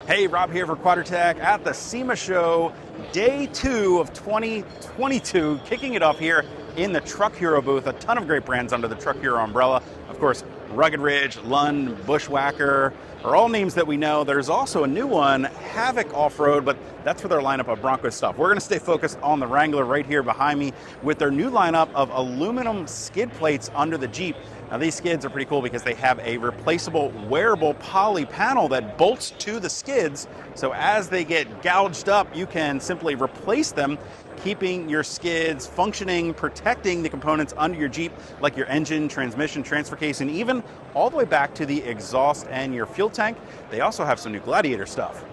Hey, Rob here for Quadratech at the SEMA show, day 2 of 2022, kicking it off here in the Truck Hero booth. A ton of great brands under the Truck Hero umbrella. Of course, Rugged Ridge, Lund, Bushwhacker are all names that we know. There's also a new one, Havoc Off-Road, but that's for their lineup of Bronco stuff. We're going to stay focused on the Wrangler right here behind me with their new lineup of aluminum skid plates under the Jeep. Now these skids are pretty cool because they have a replaceable wearable poly panel that bolts to the skids. So as they get gouged up, you can simply replace them, keeping your skids functioning, protecting the components under your Jeep, like your engine, transmission, transfer case, and even all the way back to the exhaust and your fuel tank. They also have some new Gladiator stuff.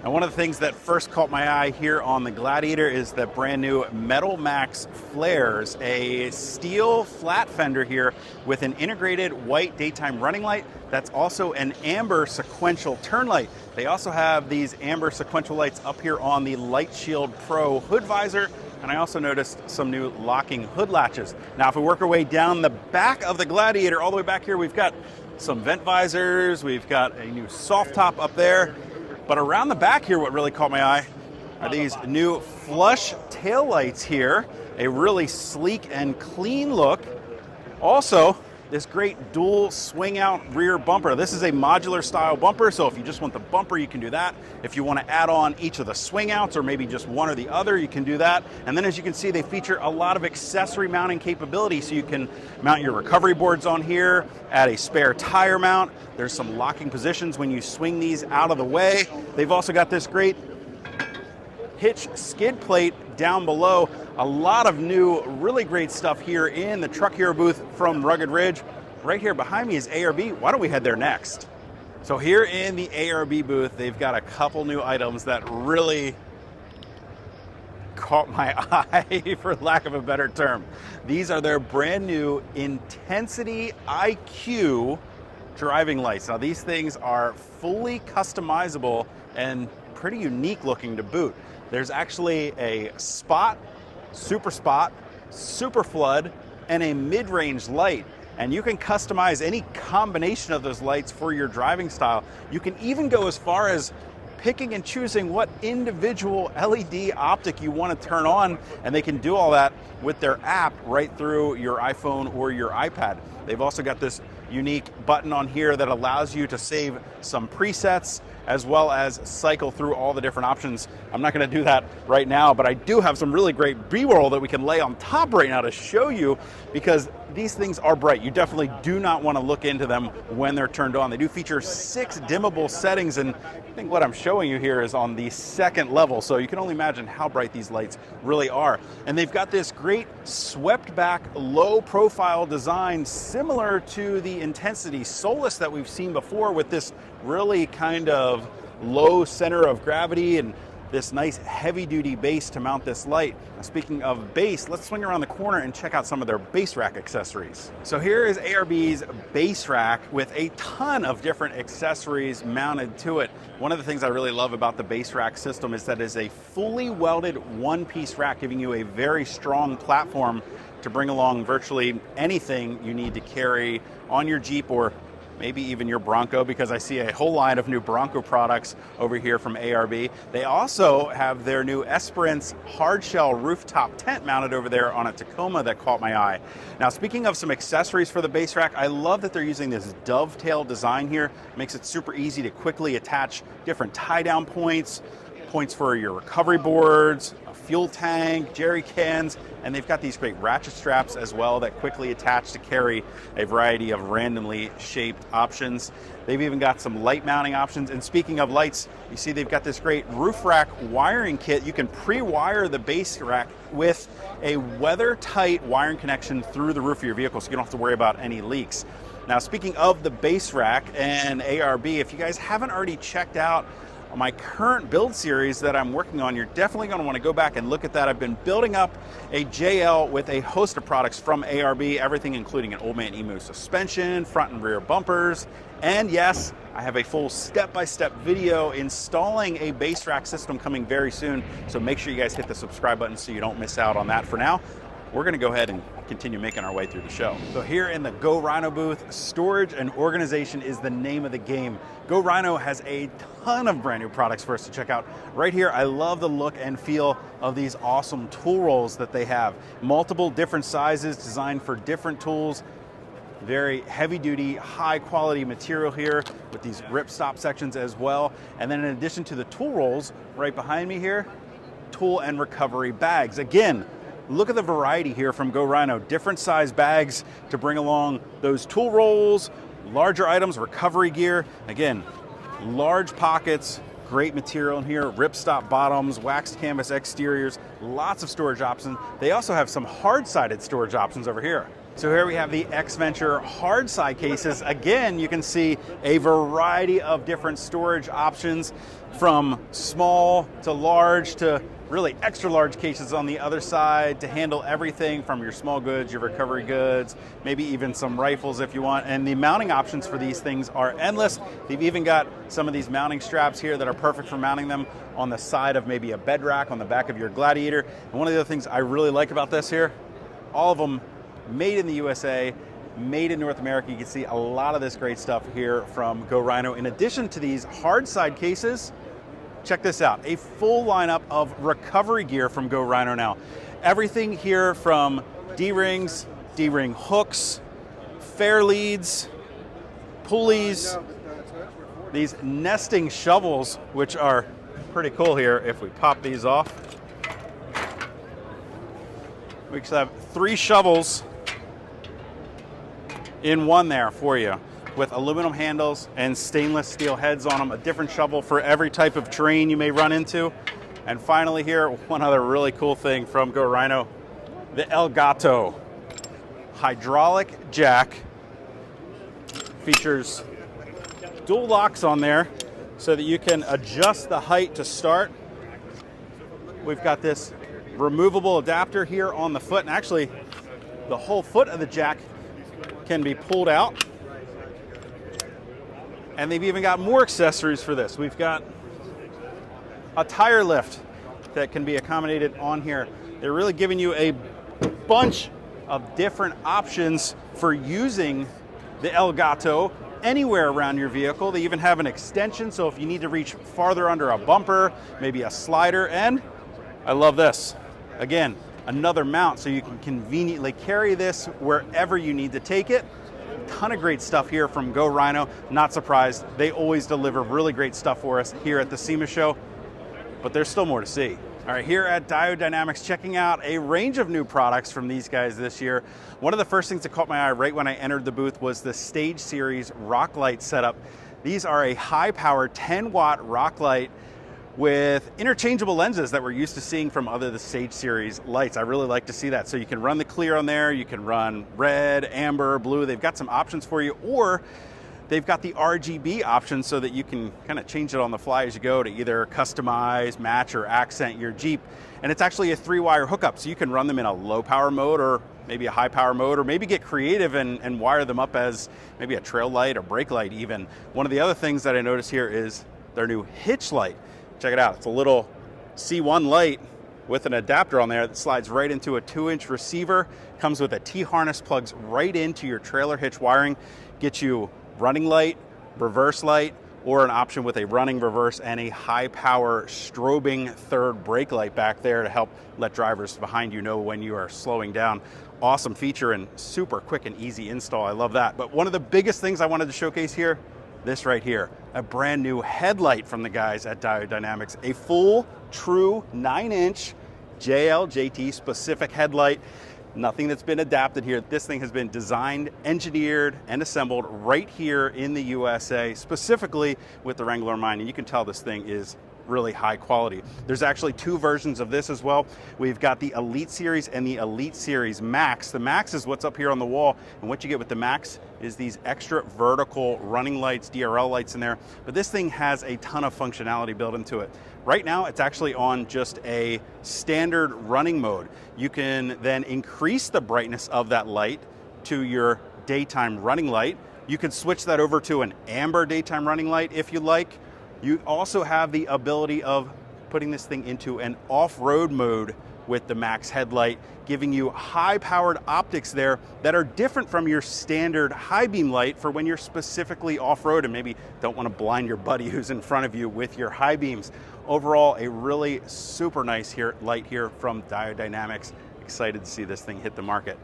And one of the things that first caught my eye here on the Gladiator is the brand new Metal Max flares, a steel flat fender here with an integrated white daytime running light that's also an amber sequential turn light. They also have these amber sequential lights up here on the Light Shield Pro hood visor, and I also noticed some new locking hood latches. Now if we work our way down the back of the Gladiator, all the way back here, we've got some vent visors, we've got a new soft top up there. But around the back here, what really caught my eye are these new flush tail lights here. A really sleek and clean look. Also, this great dual swing out rear bumper. This is a modular style bumper, so if you just want the bumper, you can do that. If you want to add on each of the swing outs or maybe just one or the other, you can do that. And then as you can see, they feature a lot of accessory mounting capability, so you can mount your recovery boards on here, add a spare tire mount. There's some locking positions when you swing these out of the way. They've also got this great hitch skid plate down below. A lot of new, really great stuff here in the Truck Hero booth from Rugged Ridge. Right here behind me is ARB. Why don't we head there next? So here in the ARB booth, they've got a couple new items that really caught my eye, for lack of a better term. These are their brand new Intensity IQ driving lights. Now these things are fully customizable and pretty unique looking to boot. There's actually a spot, super flood, and a mid-range light. And you can customize any combination of those lights for your driving style. You can even go as far as picking and choosing what individual LED optic you want to turn on, and they can do all that with their app right through your iPhone or your iPad. They've also got this unique button on here that allows you to save some presets as well as cycle through all the different options. I'm not going to do that right now, but I do have some really great B-roll that we can lay on top right now to show you, because these things are bright. You definitely do not want to look into them when they're turned on. They do feature 6 dimmable settings, and I think what I'm showing you here is on the 2nd level, so you can only imagine how bright these lights really are. And they've got this great swept back low profile design similar to the Intensity Solus that we've seen before, with this really kind of low center of gravity and this nice heavy duty base to mount this light. Now, speaking of base, let's swing around the corner and check out some of their base rack accessories. So here is ARB's base rack with a ton of different accessories mounted to it. One of the things I really love about the base rack system is that it is a fully welded one-piece rack, giving you a very strong platform to bring along virtually anything you need to carry on your Jeep or maybe even your Bronco, because I see a whole line of new Bronco products over here from ARB. They also have their new Esperance hardshell rooftop tent mounted over there on a Tacoma that caught my eye. Now, speaking of some accessories for the base rack, I love that they're using this dovetail design here. It makes it super easy to quickly attach different tie-down points for your recovery boards, a fuel tank, jerry cans, and they've got these great ratchet straps as well that quickly attach to carry a variety of randomly shaped options. They've even got some light mounting options. And speaking of lights, you see they've got this great roof rack wiring kit. You can pre-wire the base rack with a weather-tight wiring connection through the roof of your vehicle, so you don't have to worry about any leaks. Now, speaking of the base rack and ARB, if you guys haven't already checked out my current build series that I'm working on, you're definitely going to want to go back and look at that. I've been building up a JL with a host of products from ARB, everything including an Old Man Emu suspension, front and rear bumpers, and yes, I have a full step-by-step video installing a base rack system coming very soon, so make sure you guys hit the subscribe button so you don't miss out on that. For now, we're going to go ahead and continue making our way through the show. So here in the Go Rhino booth, storage and organization is the name of the game. Go Rhino has a ton of brand new products for us to check out. Right here, I love the look and feel of these awesome tool rolls that they have. Multiple different sizes designed for different tools. Very heavy duty, high quality material here with these ripstop sections as well. And then in addition to the tool rolls, right behind me here, tool and recovery bags. Again, look at the variety here from Go Rhino. Different size bags to bring along those tool rolls, larger items, recovery gear. Again, large pockets, great material in here, ripstop bottoms, waxed canvas exteriors, lots of storage options. They also have some hard-sided storage options over here. So here we have the X-Venture hard side cases. Again, you can see a variety of different storage options from small to large to really extra large cases on the other side to handle everything from your small goods, your recovery goods, maybe even some rifles if you want. And the mounting options for these things are endless. They've even got some of these mounting straps here that are perfect for mounting them on the side of maybe a bed rack on the back of your Gladiator. And one of the other things I really like about this here, all of them made in the USA, made in North America. You can see a lot of this great stuff here from Go Rhino. In addition to these hard side cases, check this out, a full lineup of recovery gear from Go Rhino now. Everything here from D-rings, D-ring hooks, fair leads, pulleys, these nesting shovels, which are pretty cool here if we pop these off. We just have 3 shovels in one there for you with aluminum handles and stainless steel heads on them, a different shovel for every type of terrain you may run into. And finally here, one other really cool thing from Go Rhino, the El Gato hydraulic jack. Features dual locks on there so that you can adjust the height to start. We've got this removable adapter here on the foot, and actually the whole foot of the jack can be pulled out. And they've even got more accessories for this. We've got a tire lift that can be accommodated on here. They're really giving you a bunch of different options for using the El Gato anywhere around your vehicle. They even have an extension, so if you need to reach farther under a bumper, maybe a slider, and I love this. Again, another mount so you can conveniently carry this wherever you need to take it. Ton of great stuff here from Go Rhino. Not surprised, they always deliver really great stuff for us here at the SEMA show, but there's still more to see. All right, here at Diode Dynamics, checking out a range of new products from these guys this year. One of the first things that caught my eye right when I entered the booth was the Stage Series rock light setup. These are a high-power 10-watt rock light with interchangeable lenses that we're used to seeing from the Stage Series lights. I really like to see that. So you can run the clear on there, you can run red, amber, blue. They've got some options for you, or they've got the RGB option so that you can kind of change it on the fly as you go to either customize, match, or accent your Jeep. And it's actually a 3-wire hookup, so you can run them in a low power mode or maybe a high power mode, or maybe get creative and wire them up as maybe a trail light or brake light even. One of the other things that I noticed here is their new hitch light. Check it out, it's a little C1 light with an adapter on there that slides right into a 2-inch receiver, comes with a T-harness, plugs right into your trailer hitch wiring, gets you running light, reverse light, or an option with a running reverse and a high power strobing third brake light back there to help let drivers behind you know when you are slowing down. Awesome feature and super quick and easy install, I love that. But one of the biggest things I wanted to showcase here, this right here, a brand new headlight from the guys at Diode Dynamics, a full true 9-inch JLJT specific headlight. Nothing that's been adapted here. This thing has been designed, engineered, and assembled right here in the USA, specifically with the Wrangler in mind. And you can tell this thing is really high quality. There's actually 2 versions of this as well. We've got the Elite Series and the Elite Series Max. The Max is what's up here on the wall, and what you get with the Max is these extra vertical running lights, DRL lights in there. But this thing has a ton of functionality built into it. Right now, it's actually on just a standard running mode. You can then increase the brightness of that light to your daytime running light. You can switch that over to an amber daytime running light if you like. You also have the ability of putting this thing into an off-road mode with the max headlight, giving you high-powered optics there that are different from your standard high beam light for when you're specifically off-road and maybe don't want to blind your buddy who's in front of you with your high beams. Overall, a really super nice light here from Diode Dynamics. Excited to see this thing hit the market.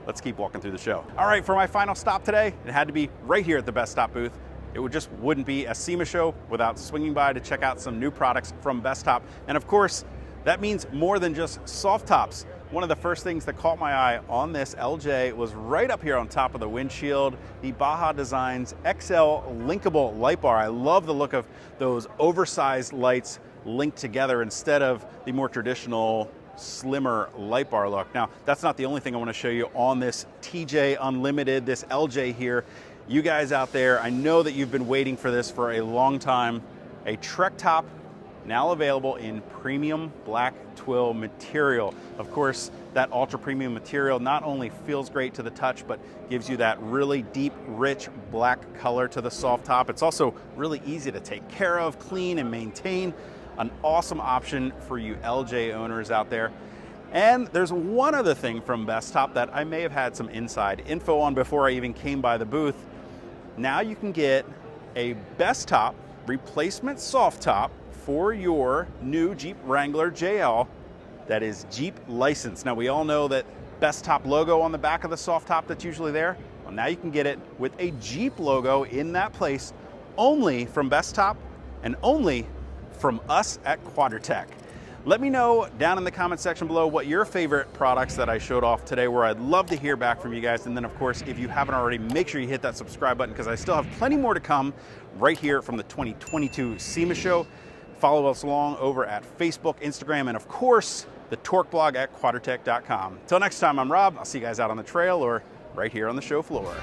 Let's keep walking through the show. All right, for my final stop today, it had to be right here at the Best Stop booth. It just wouldn't be a SEMA show without swinging by to check out some new products from Best Stop. And of course, that means more than just soft tops. One of the first things that caught my eye on this LJ was right up here on top of the windshield, the Baja Designs XL linkable light bar. I love the look of those oversized lights linked together instead of the more traditional slimmer light bar look. Now, that's not the only thing I want to show you on this TJ Unlimited, this LJ here. You guys out there, I know that you've been waiting for this for a long time. A Trek top, now available in premium black twill material. Of course, that ultra premium material not only feels great to the touch, but gives you that really deep, rich black color to the soft top. It's also really easy to take care of, clean, and maintain. An awesome option for you LJ owners out there. And there's one other thing from Best Top that I may have had some inside info on before I even came by the booth. Now you can get a Best Top replacement soft top for your new Jeep Wrangler JL that is Jeep licensed. Now we all know that Best Top logo on the back of the soft top that's usually there. Well, now you can get it with a Jeep logo in that place, only from Best Top and only from us at QuadriTech. Let me know down in the comment section below what your favorite products that I showed off today were. I'd love to hear back from you guys. And then of course, if you haven't already, make sure you hit that subscribe button because I still have plenty more to come right here from the 2022 SEMA show. Follow us along over at Facebook, Instagram, and of course, the Torque blog at quadritech.com. Till next time, I'm Rob. I'll see you guys out on the trail or right here on the show floor.